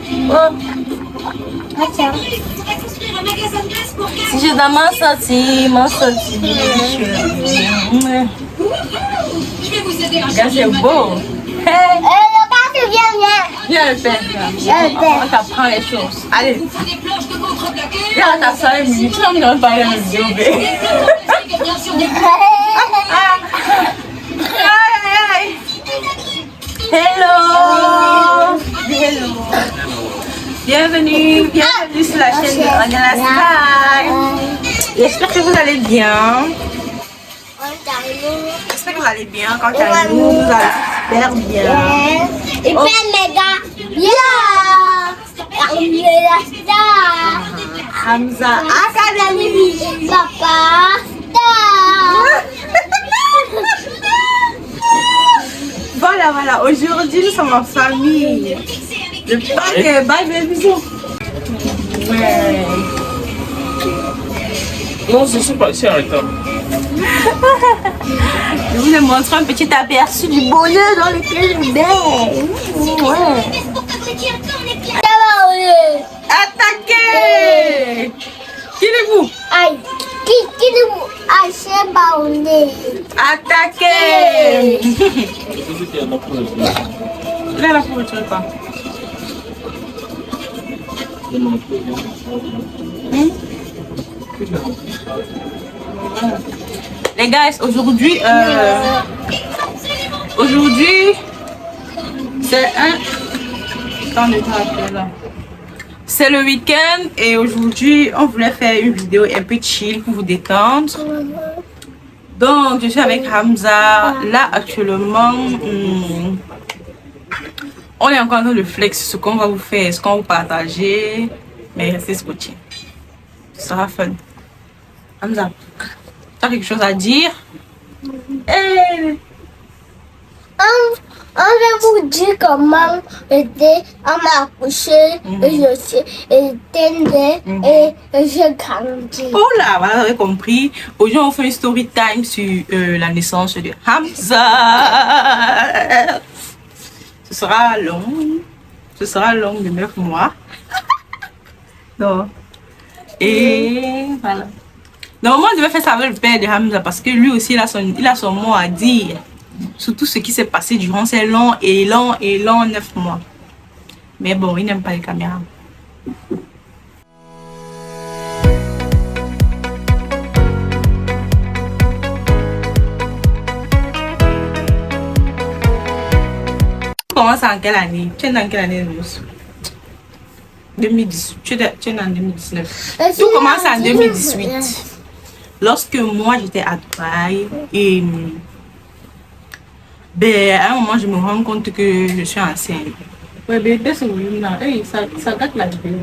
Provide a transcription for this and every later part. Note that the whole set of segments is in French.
Oh. Si je dans mon sentiment, regarde, c'est beau. Hey. Viens le faire. On t'apprend les choses. Allez. Regarde ta soeur, tu vas me parler de vidéo. Hello. Hello. Bienvenue sur la chaîne de Angela Sky. J'espère que vous allez bien. J'espère que vous allez bien. Quant à nous, nous allons super bien. Et puis, méga bien. Hamza Academy. Papa. Voilà. Aujourd'hui, nous sommes en famille. Le pack, bye, bisous. Ouais. Non, je suis pas ici en retard. Je vous ai montré un petit aperçu du bonheur dans lequel je baigne. Ouais. Attaquez! Qui est vous? Aïe. Qui nous achète baoulé? Attaquez! Là, la pourriture pas. Les gars, aujourd'hui, c'est c'est le week-end et aujourd'hui, on voulait faire une vidéo un peu chill pour vous détendre. Donc, je suis avec Hamza. Là, actuellement, on est encore en train de flex ce qu'on va vous faire, ce qu'on va vous partager. Mais restez scotché. Ce sera fun. Hamza, tu as quelque chose à dire? Hey. On va vous dire comment j'étais on m'a accouché et j'ai grandi. Oh là, voilà, vous avez compris. Aujourd'hui, on fait une story time sur la naissance de Hamza. Ce sera long de 9 mois. Non. Et voilà. Normalement, on devait faire ça avec le père de Hamza parce que lui aussi, il a son mot à dire sur tout ce qui s'est passé durant ces longs 9 mois. Mais bon, il n'aime pas les caméras. Tu commences en quelle année? Tu es dans quelle année, 2010. Tu es en 2019. Tout commence en 2018. Lorsque moi j'étais à Dubaï et à un moment je me rends compte que je suis enceinte. Ouais, mais ça gâte la vidéo.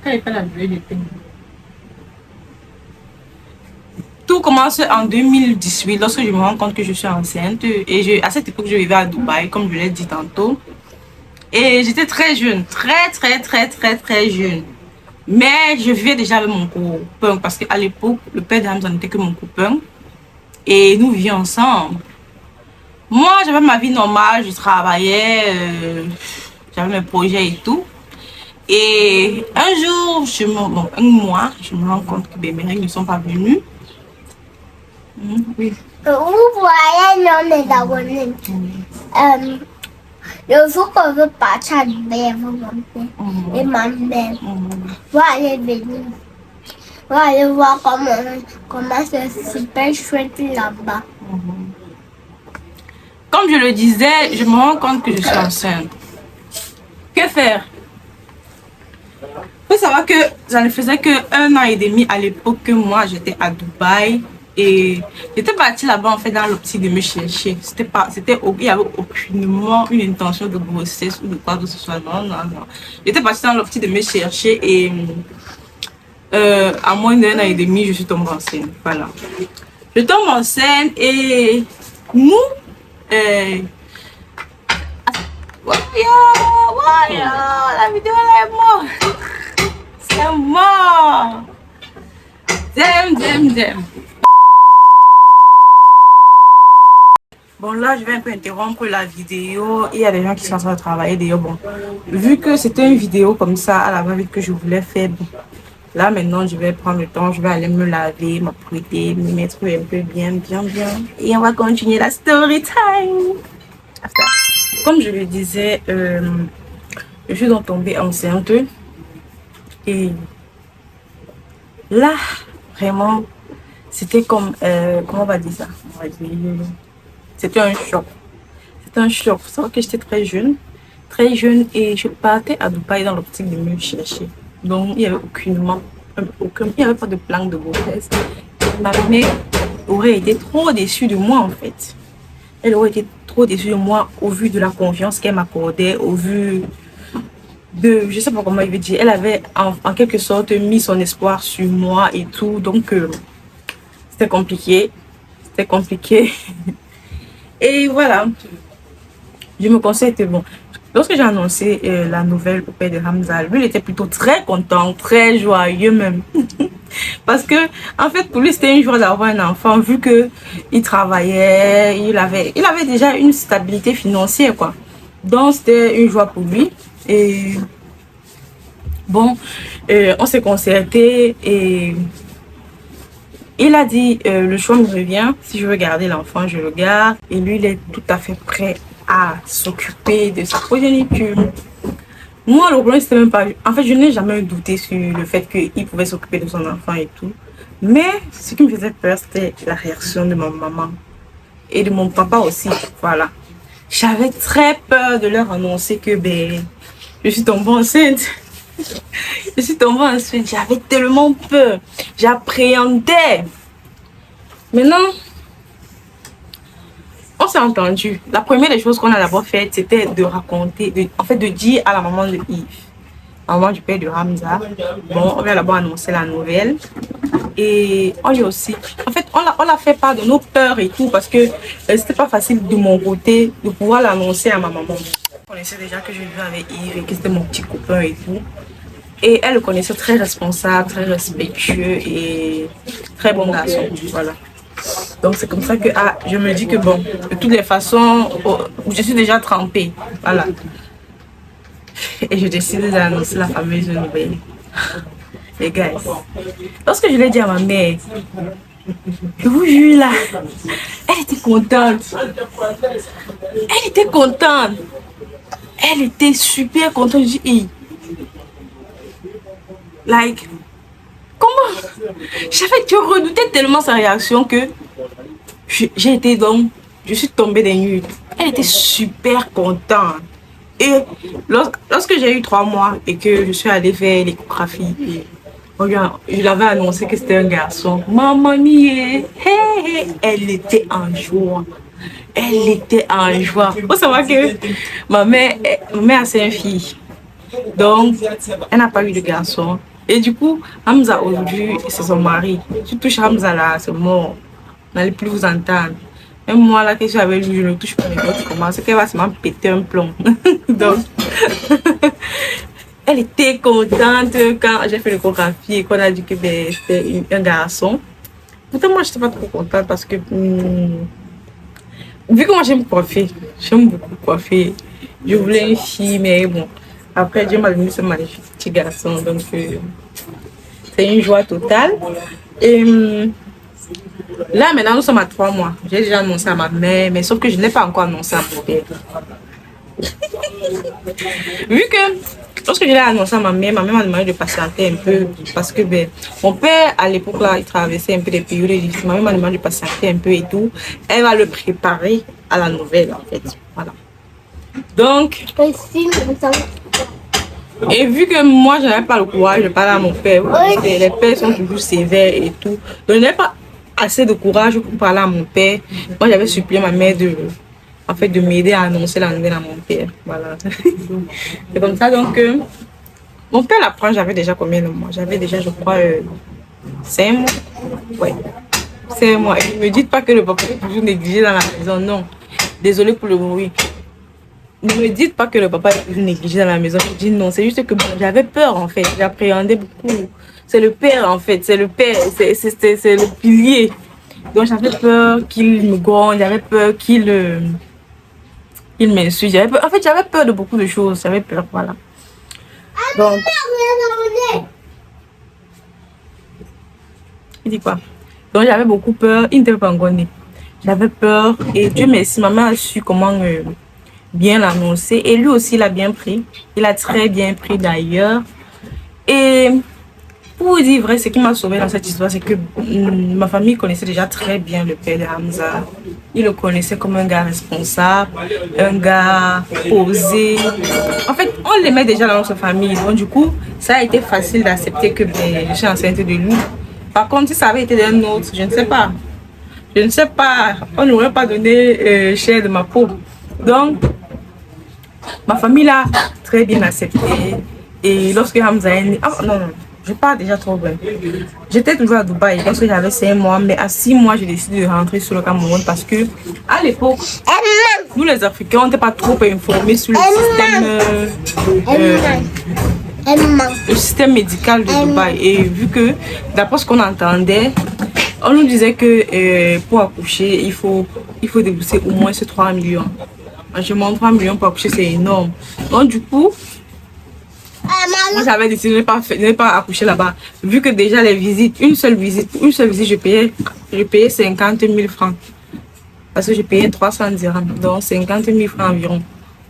Quand il fait la vidéo, tout commence en 2018 lorsque je me rends compte que je suis enceinte. Et à cette époque, je vivais à Dubaï, comme je l'ai dit tantôt. Et j'étais très jeune, très jeune. Mais je vivais déjà avec mon copain parce qu'à l'époque, le père de Hamza n'était que mon copain. Et nous vivions ensemble. Moi, j'avais ma vie normale, je travaillais, j'avais mes projets et tout. Et un jour, un mois, je me rends compte que mes règles ne sont pas venues. Oui. Vous voyez, non, mais d'abonner. Le jour qu'on veut partir à Dubaï, et ma mère va aller venir. Va aller voir comment c'est super chouette là-bas. Comme je le disais, je me rends compte que je suis enceinte. Que faire? Il faut savoir que ça ne faisait que 1 an et demi à l'époque que moi j'étais à Dubaï. Et j'étais partie là-bas en fait dans l'optique de me chercher. Il n'y avait aucunement une intention de grossesse ou de quoi que ce soit. Non. J'étais partie dans l'optique de me chercher et à moins d'1 an et demi, je suis tombée enceinte. Voilà. Je tombe enceinte et nous, la vidéo là est morte. C'est mort. Damn. Bon, là, je vais un peu interrompre la vidéo. Il y a des gens qui sont en train de travailler. D'ailleurs, bon, vu que c'était une vidéo comme ça, à la va-vite que je voulais faire, bon, là, maintenant, je vais prendre le temps. Je vais aller me laver, m'apprêter, me mettre un peu bien. Et on va continuer la story time. After. Comme je le disais, je suis donc tombée enceinte. Et là, vraiment, c'était comme, comment on va dire ça? On va dire, c'était un choc. C'était un choc. Faut savoir que j'étais très jeune et je partais à Dubaï dans l'optique de me chercher. Donc, il n'y avait il n'y avait pas de plan de grossesse. Ma mère aurait été trop déçue de moi en fait. Elle aurait été trop déçue de moi au vu de la confiance qu'elle m'accordait, au vu de, je sais pas comment il veut dire, elle avait en quelque sorte mis son espoir sur moi et tout. Donc, c'était compliqué. C'était compliqué. Et voilà. Je me conseille que bon, lorsque j'ai annoncé la nouvelle au père de Hamza, lui il était plutôt très content, très joyeux même. Parce que en fait pour lui c'était une joie d'avoir un enfant vu que il travaillait, il avait déjà une stabilité financière quoi. Donc c'était une joie pour lui. Et bon, on s'est concerté et il a dit le choix me revient, si je veux garder l'enfant je le garde. Et lui il est tout à fait prêt à s'occuper de sa progéniture. Moi le problème c'était même pas, en fait je n'ai jamais douté sur le fait qu'il pouvait s'occuper de son enfant et tout, mais ce qui me faisait peur c'était la réaction de ma maman et de mon papa aussi. Voilà, j'avais très peur de leur annoncer que ben je suis tombée enceinte. Je suis tombée enceinte, j'avais tellement peur, j'appréhendais. Maintenant on s'est entendu. La première des choses qu'on a d'abord faites, c'était de raconter, en fait de dire à la maman de Yves, la maman du père de Hamza, bon, on vient d'abord annoncer la nouvelle. Et on lui aussi, en fait, on l'a fait part de nos peurs et tout, parce que c'était pas facile de mon côté de pouvoir l'annoncer à ma maman. Elle connaissait déjà que je vivais avec Yves et que c'était mon petit copain et tout. Et elle le connaissait très responsable, très respectueux et très bon garçon. Voilà. Donc c'est comme ça que je me dis que bon, de toutes les façons, je suis déjà trempée. Voilà. Et je décide d'annoncer la fameuse nouvelle. Les gars, lorsque je l'ai dit à ma mère, je vous jure là, elle était contente. Elle était contente. Elle était super contente. Je dis, hey, like, comment? Je redoutais tellement sa réaction que j'ai été donc, je suis tombée des nues. Elle était super contente. Et lorsque j'ai eu 3 mois et que je suis allée faire l'échographie, je l'avais annoncé que c'était un garçon. Maman mia, hey, elle était en joie. Elle était en joie. Il faut savoir que ma mère a 5 filles. Donc, elle n'a pas eu de garçon. Et du coup, Hamza aujourd'hui, c'est son mari. Tu touches Hamza là, c'est mort. On n'allait plus vous entendre. Même moi là, que je suis avec lui, je ne touche pas mes autres comment. C'est qu'elle va seulement péter un plomb. Donc, elle était contente quand j'ai fait l'échographie et qu'on a dit que ben, c'était un garçon. Pourtant, moi, je n'étais pas trop contente parce que, vu que moi j'aime coiffer, j'aime beaucoup coiffer. Je voulais une fille, mais bon, après Dieu m'a donné ce magnifique petit garçon. Donc, c'est une joie totale. Et là, maintenant, nous sommes à 3 mois. J'ai déjà annoncé à ma mère, mais sauf que je n'ai pas encore annoncé à mon père. Vu que, lorsque je l'ai annoncé à ma mère m'a demandé de patienter un peu. Parce que, ben, mon père, à l'époque, là, il traversait un peu des périodes difficiles. Ma mère m'a demandé de patienter un peu et tout. Elle va le préparer à la nouvelle, en fait. Voilà. Donc, et vu que moi, je n'avais pas le courage de parler à mon père, les pères sont toujours sévères et tout. Donc, je n'avais pas assez de courage pour parler à mon père. Moi, j'avais supplié ma mère de m'aider à annoncer la nouvelle à mon père. Voilà. C'est comme ça, donc, mon père l'apprend, j'avais déjà combien de mois? J'avais déjà, je crois, 5 mois. Ouais, 5 mois. Et ne me dites pas que le papa est toujours négligé dans la maison, non. Désolée pour le bruit. Ne me dites pas que le papa est toujours négligé dans la maison. Je dis non, c'est juste que bon, j'avais peur en fait. J'appréhendais beaucoup. C'est le père en fait, c'est le père, c'est le pilier. Donc j'avais peur qu'il me gronde, j'avais peur qu'il m'insulte. En fait, j'avais peur de beaucoup de choses. J'avais peur, voilà. Donc, il dit quoi? Donc j'avais beaucoup peur. Il n'était pas encore né. J'avais peur et Dieu merci, ma mère a su comment bien l'annoncer. Et lui aussi, il a bien pris. Il a très bien pris d'ailleurs. Et pour vous dire vrai, ce qui m'a sauvé dans cette histoire, c'est que ma famille connaissait déjà très bien le père de Hamza. Il le connaissait comme un gars responsable, un gars posé. En fait, on l'aimait déjà dans notre famille. Donc du coup, ça a été facile d'accepter que je suis enceinte de lui. Par contre, si ça avait été d'un autre, je ne sais pas. Je ne sais pas. On n'aurait pas donné chair de ma peau. Donc, ma famille l'a très bien accepté. Et lorsque Hamza est né... Oh, non, je pars déjà trop bien. J'étais toujours à Dubaï lorsque j'avais 5 mois, mais à 6 mois, j'ai décidé de rentrer sur le Cameroun parce que, à l'époque, nous les Africains, on n'était pas trop informés sur le système médical de Dubaï. Et vu que, d'après ce qu'on entendait, on nous disait que pour accoucher, il faut débourser au moins 3 millions. Je montre 3 millions pour accoucher, c'est énorme. Donc, du coup, moi j'avais décidé de ne pas accoucher là-bas. Vu que déjà les visites, une seule visite, je payais 50 000 francs. Parce que je payais 300 dirhams, donc 50 000 francs environ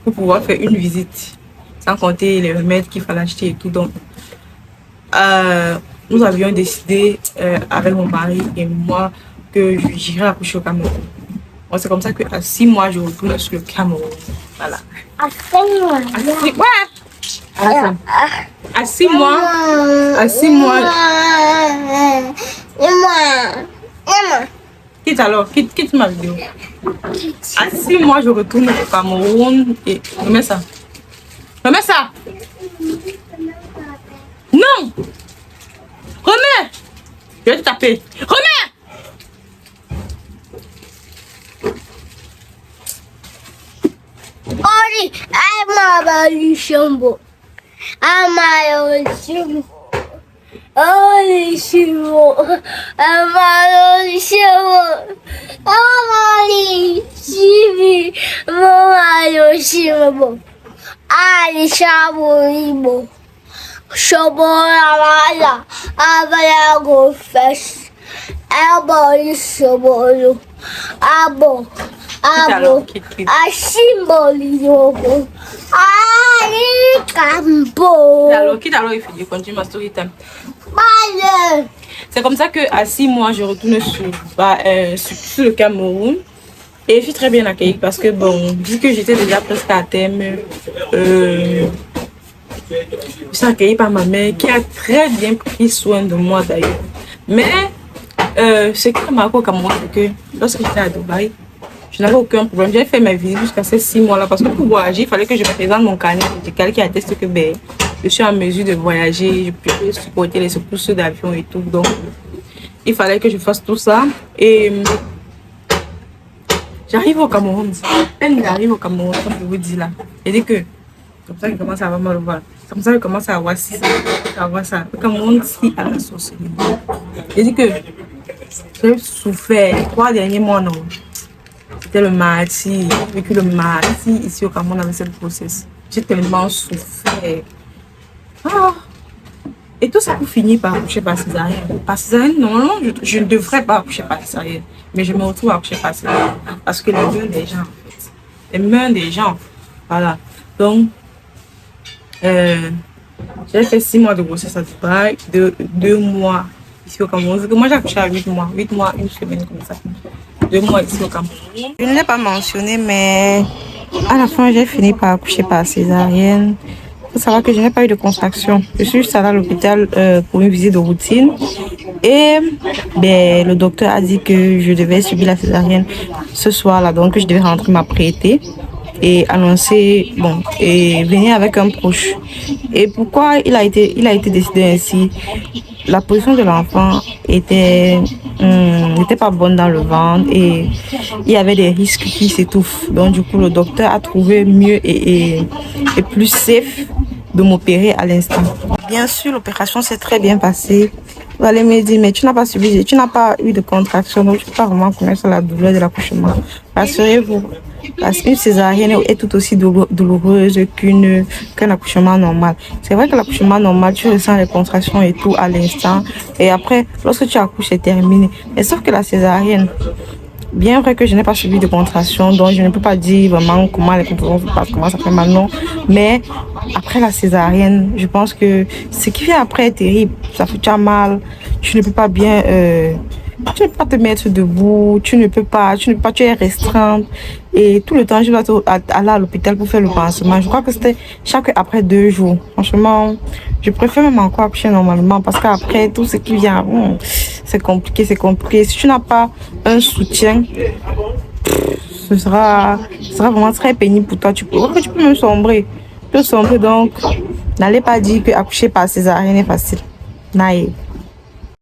pour pouvoir faire une visite. Sans compter les remèdes qu'il fallait acheter et tout. Donc, nous avions décidé avec mon mari et moi que j'irais accoucher au Cameroun. Bon, c'est comme ça qu'à 6 mois, je retourne sur le Cameroun. Voilà. À 5 mois. À 6 mois. À 6 mois. Quitte alors, quitte ma vidéo. À 6 mois, je retourne au Cameroun et remets ça. Remets ça. Non. Remets. Je vais te taper. Remets. Ori, c'est comme ça que à 6 mois, je retourne sur le Cameroun. Et je suis très bien accueillie parce que, bon, vu que j'étais déjà presque à terme, je suis accueillie par ma mère qui a très bien pris soin de moi d'ailleurs. Mais ce qui m'a marqué au Cameroun, c'est que lorsque j'étais à Dubaï, je n'avais aucun problème. J'ai fait ma visite jusqu'à ces 6 mois-là parce que pour voyager, il fallait que je me présente mon carnet médical qui atteste que je suis en mesure de voyager, je peux supporter les secousses d'avion et tout. Donc, il fallait que je fasse tout ça. Et j'arrive au Cameroun. J'arrive au Cameroun, comme je vous dis là. J'ai dit que, comme ça, je commence à avoir mal au ventre. Comme ça, je commence à avoir ça. Le Cameroun, si à la sauce. J'ai dit que j'ai souffert les 3 derniers mois, non. C'était le mardi, j'ai vécu le mardi ici au Cameroun avec cette grossesse. J'ai tellement souffert. Ah. Et tout ça pour finir par accoucher par césarienne. Par césarienne, normalement, je ne devrais pas accoucher par césarienne. Mais je me retrouve à accoucher par césarienne. Parce que les mains des gens, en fait. Les mains des gens. Voilà. Donc, j'ai fait 6 mois de grossesse à Dubaï, 2 mois ici au Cameroun. Moi, j'ai accouché à 8 mois. 8 mois, 1 semaine comme ça. 2 mois ici au Cameroun. Je ne l'ai pas mentionné, mais à la fin, j'ai fini par accoucher par césarienne. Il faut savoir que je n'ai pas eu de contraction. Je suis juste allée à l'hôpital pour une visite de routine. Et le docteur a dit que je devais subir la césarienne ce soir-là. Donc, je devais rentrer m'apprêter et annoncer, et venir avec un proche. Et pourquoi il a été décidé ainsi? La position de l'enfant n'était pas bonne dans le ventre et il y avait des risques qui s'étouffent. Donc du coup, le docteur a trouvé mieux et plus safe de m'opérer à l'instant. Bien sûr, l'opération s'est très bien passée. Vous allez me dire, mais tu n'as pas subi, tu n'as pas eu de contraction, donc tu ne peux pas vraiment connaître la douleur de l'accouchement. Rassurez-vous, une césarienne est tout aussi douloureuse qu'un accouchement normal. C'est vrai que l'accouchement normal, tu ressens les contractions et tout à l'instant. Et après, lorsque tu accouches, c'est terminé. Mais sauf que la césarienne, bien vrai que je n'ai pas subi de contraction, donc je ne peux pas dire vraiment comment les contractions se passent, comment ça fait mal, non. Mais après la césarienne, je pense que ce qui vient après est terrible. Ça fait déjà mal. Tu ne peux pas bien, tu ne peux pas te mettre debout. Tu ne peux pas, tu es restreinte. Et tout le temps, je dois aller à l'hôpital pour faire le pansement. Je crois que c'était chaque après 2 jours. Franchement, je préfère même encore accoucher normalement parce qu'après tout ce qui vient, c'est compliqué, c'est compliqué. Si tu n'as pas un soutien, ce sera vraiment très pénible pour toi. Tu peux même sombrer. Tu peux sombrer, donc n'allez pas dire que accoucher par césarienne est facile. Naïve.